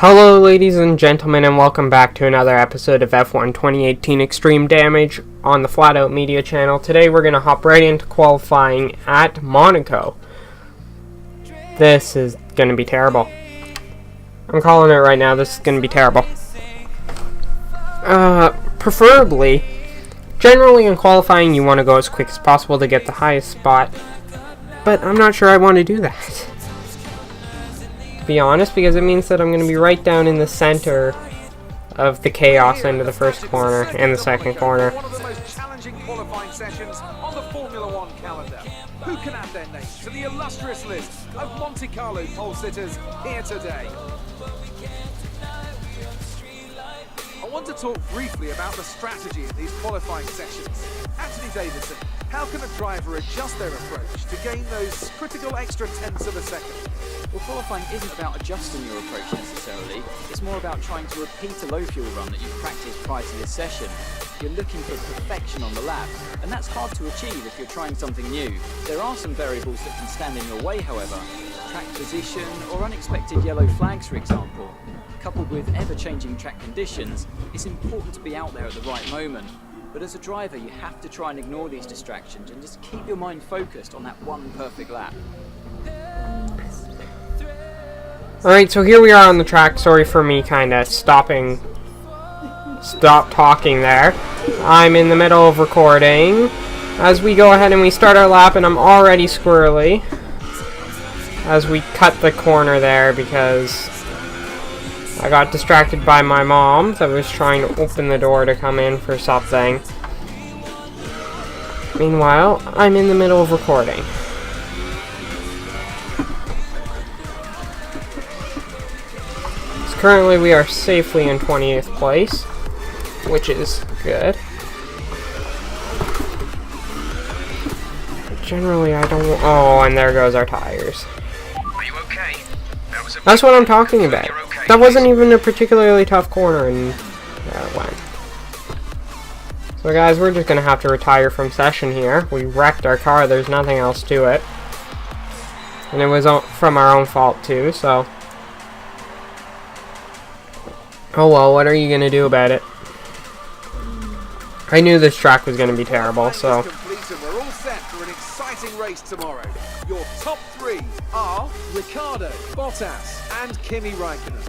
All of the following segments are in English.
Hello ladies and gentlemen, and welcome back to another episode of F1 2018 Extreme Damage on the Flat Out Media channel. Today we're going to hop right into qualifying at Monaco. This is going to be terrible. I'm calling it right now, this is going to be terrible. Preferably, generally in qualifying you want to go as quick as possible to get the highest spot, but I'm not sure I want to do that. To be honest, because it means that I'm going to be right down in the center of the chaos end of the first corner and the second corner. One of the most challenging qualifying sessions on the Formula One calendar. Who can add their names to the illustrious list of Monte Carlo pole sitters here today? I want to talk briefly about the strategy in these qualifying sessions. Anthony Davidson, how can a driver adjust their approach to gain those critical extra tenths of a second? Well, qualifying isn't about adjusting your approach necessarily. It's more about trying to repeat a low fuel run that you've practiced prior to this session. You're looking for perfection on the lap, and that's hard to achieve if you're trying something new. There are some variables that can stand in your way, however. Track position or unexpected yellow flags, for example. Coupled with ever-changing track conditions, it's important to be out there at the right moment. But as a driver, you have to try and ignore these distractions and just keep your mind focused on that one perfect lap. Alright, so here we are on the track. Sorry for me kind of stop talking there. I'm in the middle of recording as we go ahead and we start our lap, and I'm already squirrely as we cut the corner there because I got distracted by my mom that was trying to open the door to come in for something. Meanwhile, I'm in the middle of recording. So currently we are safely in 20th place, which is good. But generally I don't... Oh, and there goes our tires. Are you okay? That's what I'm talking about. That wasn't even a particularly tough corner, and there it went. So guys, we're just going to have to retire from session here. We wrecked our car, there's nothing else to it. And it was from our own fault too, so... Oh well, what are you going to do about it? I knew this track was going to be terrible, so... We're all set for an exciting race tomorrow. Your top three are Ricciardo, Bottas and Kimi Raikkonen.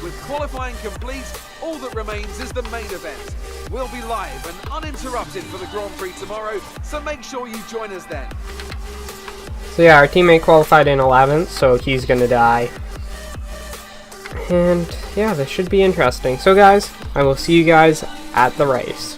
With qualifying complete, all that remains is the main event. We'll be live and uninterrupted for the Grand Prix tomorrow, so make sure you join us then. So yeah, our teammate qualified in 11th, so he's gonna die. And yeah, this should be interesting. So guys, I will see you guys at the race.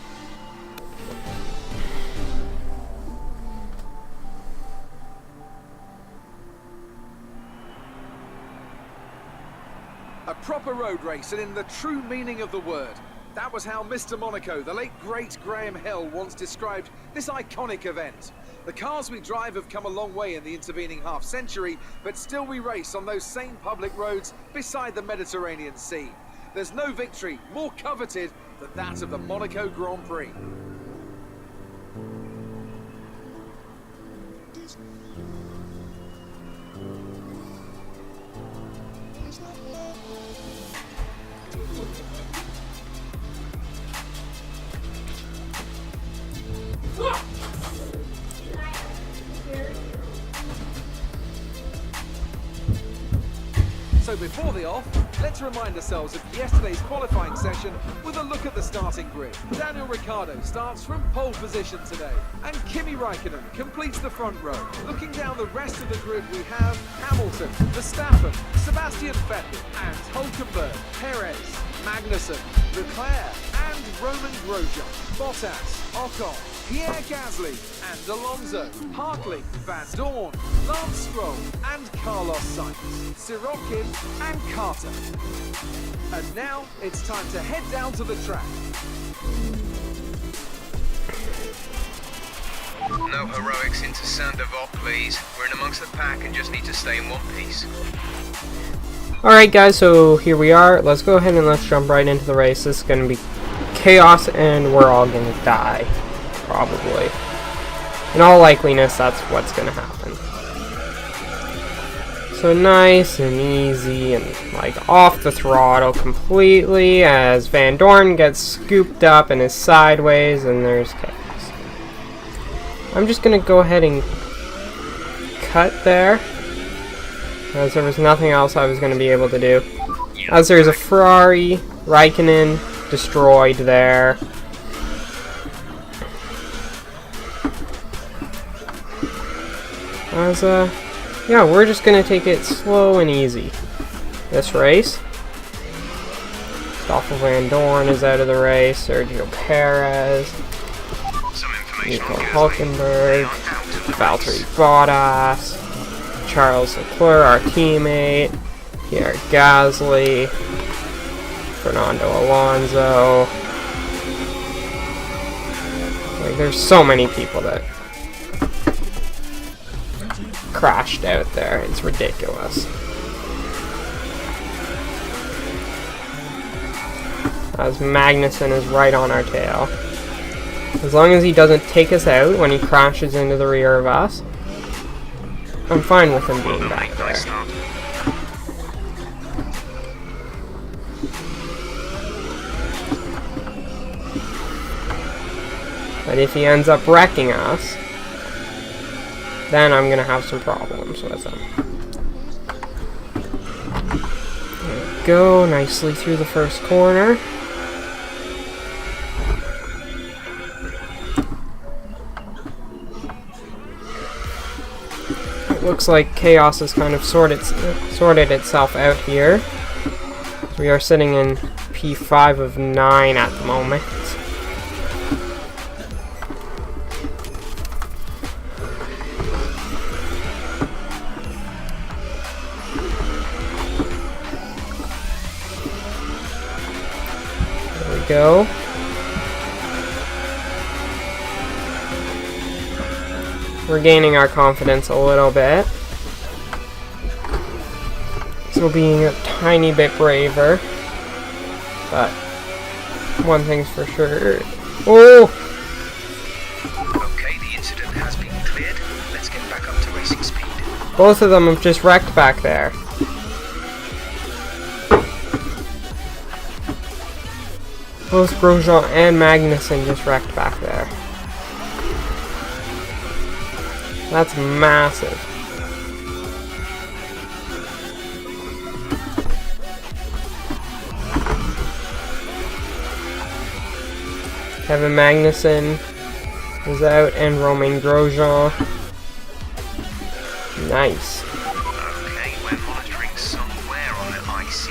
A proper road race, and in the true meaning of the word. That was how Mr. Monaco, the late great Graham Hill, once described this iconic event. The cars we drive have come a long way in the intervening half-century, but still we race on those same public roads beside the Mediterranean Sea. There's no victory more coveted than that of the Monaco Grand Prix. So before the off, let's remind ourselves of yesterday's qualifying session with a look at the starting grid. Daniel Ricciardo starts from pole position today, and Kimi Raikkonen completes the front row. Looking down the rest of the grid, we have Hamilton, Verstappen, Sebastian Vettel, and Hulkenberg, Perez, Magnussen, Leclerc, and Roman Grosjean, Bottas, Ocon, Pierre Gasly, and Alonso, Hartley, Van Dorn, Lance Stroll, and Carlos Sainz, Sirotkin, and Carter. And now it's time to head down to the track. No heroics into sound of off, please. We're in amongst the pack and just need to stay in one piece. Alright guys, so here we are. Let's go ahead and let's jump right into the race. This is going to be chaos and we're all going to die. Probably. In all likeliness, that's what's going to happen. So nice and easy and like off the throttle completely as Van Dorn gets scooped up and is sideways, and there's chaos. I'm just gonna go ahead and cut there, as there was nothing else I was gonna be able to do. As there's a Ferrari, Raikkonen destroyed there. As yeah, we're just gonna take it slow and easy this race. Stoffel Van Dorn is out of the race. Sergio Perez, Nico Hulkenberg, Valtteri Bottas, Charles Leclerc, our teammate, Pierre Gasly, Fernando Alonso. Like, there's so many people that crashed out there. It's ridiculous. As Magnussen is right on our tail. As long as he doesn't take us out when he crashes into the rear of us, I'm fine with him being back there. But if he ends up wrecking us, then I'm gonna have some problems with him. There we go, nicely through the first corner. It looks like chaos has kind of sorted itself out here. We are sitting in P5 of 9 at the moment. Go. We're gaining our confidence a little bit. So being a tiny bit braver. But one thing's for sure. Oh! Okay, the incident has been cleared. Let's get back up to racing speed. Both of them have just wrecked back there. Both Grosjean and Magnussen just wrecked back there. That's massive. Kevin Magnussen is out and Romain Grosjean. Nice. Okay, we're monitoring somewhere on the ICE.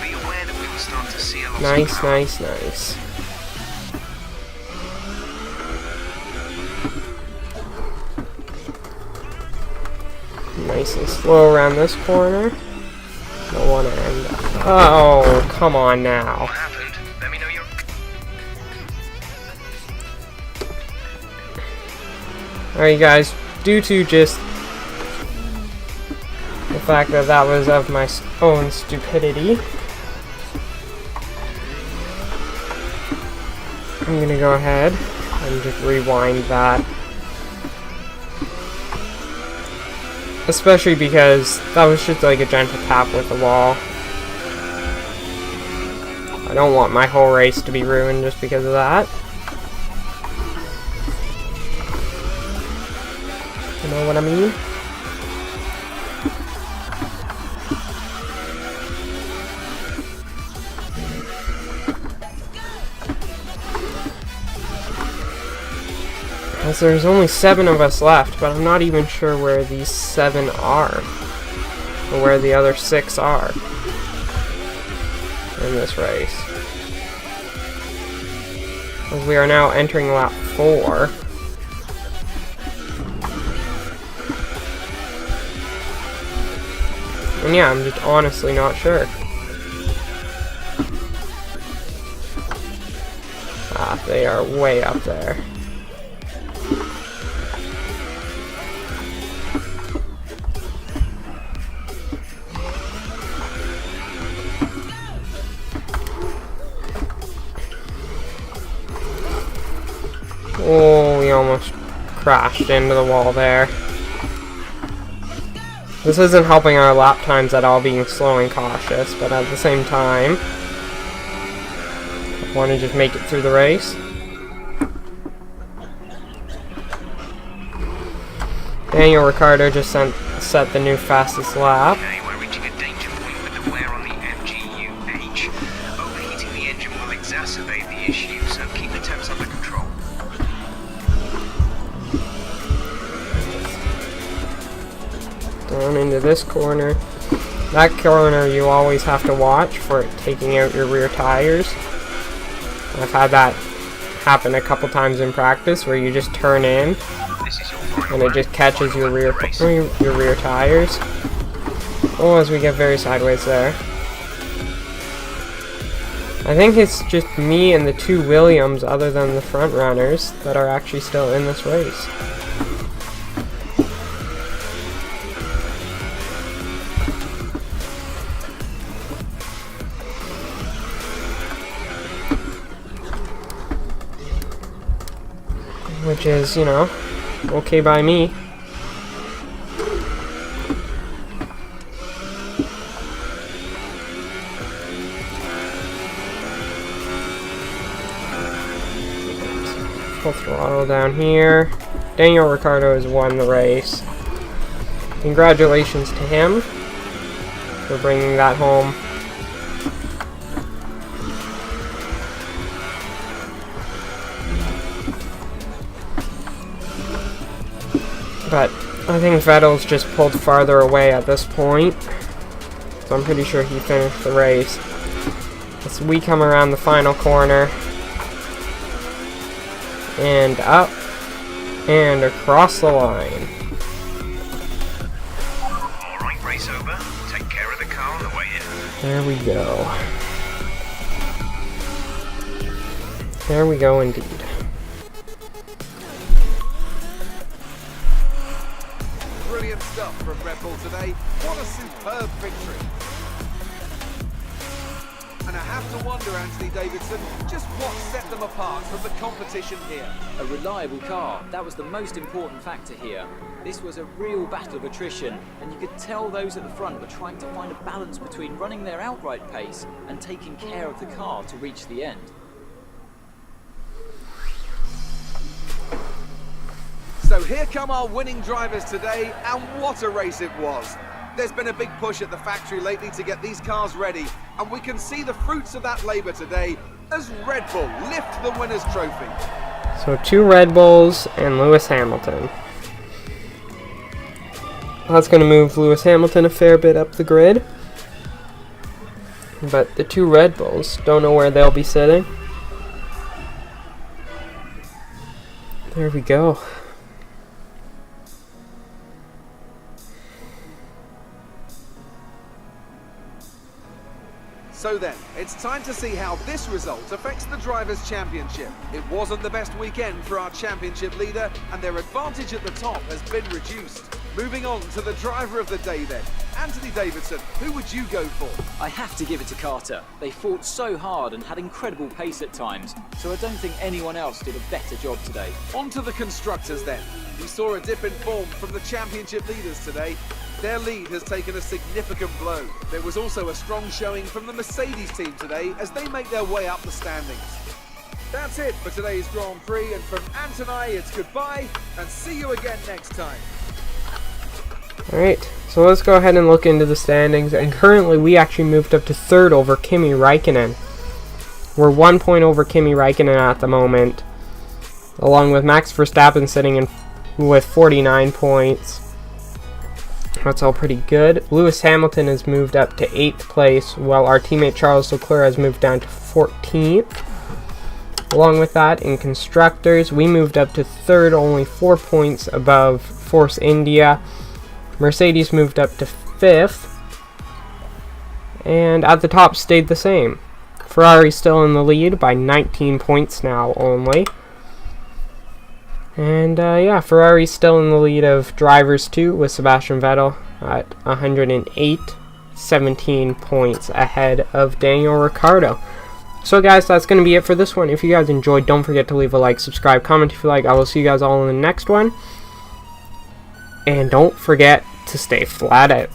Be aware that we will start to see a lot Nice, of power. nice, nice. Nice and slow around this corner. Don't want to end up. Oh, come on now. What happened? Let me know your... Alright guys, due to just the fact that that was of my own stupidity, I'm gonna go ahead and just rewind that. Especially because that was just like a gentle tap with the wall. I don't want my whole race to be ruined just because of that. You know what I mean? As there's only 7 of us left, but I'm not even sure where these 7 are. Or where the other 6 are in this race. As we are now entering lap 4. And yeah, I'm just honestly not sure. Ah, they are way up there. Oh, we almost crashed into the wall there. This isn't helping our lap times at all, being slow and cautious, but at the same time, I want to just make it through the race. Daniel Ricciardo just set the new fastest lap. Okay, we're reaching a danger point with the wear on the MGU-H. Overheating the engine will exacerbate the issue, so keep the temps under control. Down into this corner. That corner you always have to watch for it taking out your rear tires. I've had that happen a couple times in practice where you just turn in This is your final and it lap, just catches final your lap of rear the race. tires. Oh, as we get very sideways there. I think it's just me and the two Williams, other than the front runners, that are actually still in this race. Which is, you know, okay by me. Full throttle down here. Daniel Ricciardo has won the race. Congratulations to him for bringing that home. But I think Vettel's just pulled farther away at this point. So I'm pretty sure he finished the race. As we come around the final corner. And up. And across the line. Alright, race over. Take care of the car on the way in. There we go. There we go indeed. Brilliant stuff from Red Bull today. What a superb victory. And I have to wonder, Anthony Davidson, just what set them apart from the competition here. A reliable car, that was the most important factor here. This was a real battle of attrition, and you could tell those at the front were trying to find a balance between running their outright pace and taking care of the car to reach the end. So here come our winning drivers today, and what a race it was. There's been a big push at the factory lately to get these cars ready, and we can see the fruits of that labour today as Red Bull lift the winner's trophy. So 2 Red Bulls and Lewis Hamilton. That's going to move Lewis Hamilton a fair bit up the grid. But the 2 Red Bulls, don't know where they'll be sitting. There we go. So then, it's time to see how this result affects the Drivers' Championship. It wasn't the best weekend for our championship leader, and their advantage at the top has been reduced. Moving on to the driver of the day then. Anthony Davidson, who would you go for? I have to give it to Carter. They fought so hard and had incredible pace at times, so I don't think anyone else did a better job today. On to the constructors then. We saw a dip in form from the championship leaders today. Their lead has taken a significant blow. There was also a strong showing from the Mercedes team today as they make their way up the standings. That's it for today's Grand Prix, and from Ant and I, it's goodbye and see you again next time. Alright, so let's go ahead and look into the standings. And currently we actually moved up to 3rd over Kimi Räikkönen. We're 1 point over Kimi Räikkönen at the moment, along with Max Verstappen sitting in with 49 points. That's all pretty good. Lewis Hamilton has moved up to 8th place, while our teammate Charles Leclerc has moved down to 14th. Along with that, in constructors, we moved up to 3rd, only 4 points above Force India. Mercedes moved up to 5th, and at the top stayed the same. Ferrari still in the lead by 19 points now only. And yeah, Ferrari's still in the lead of drivers too, with Sebastian Vettel at 108, 17 points ahead of Daniel Ricciardo. So guys, that's going to be it for this one. If you guys enjoyed, don't forget to leave a like, subscribe, comment if you like. I will see you guys all in the next one. and don't forget to stay flat out.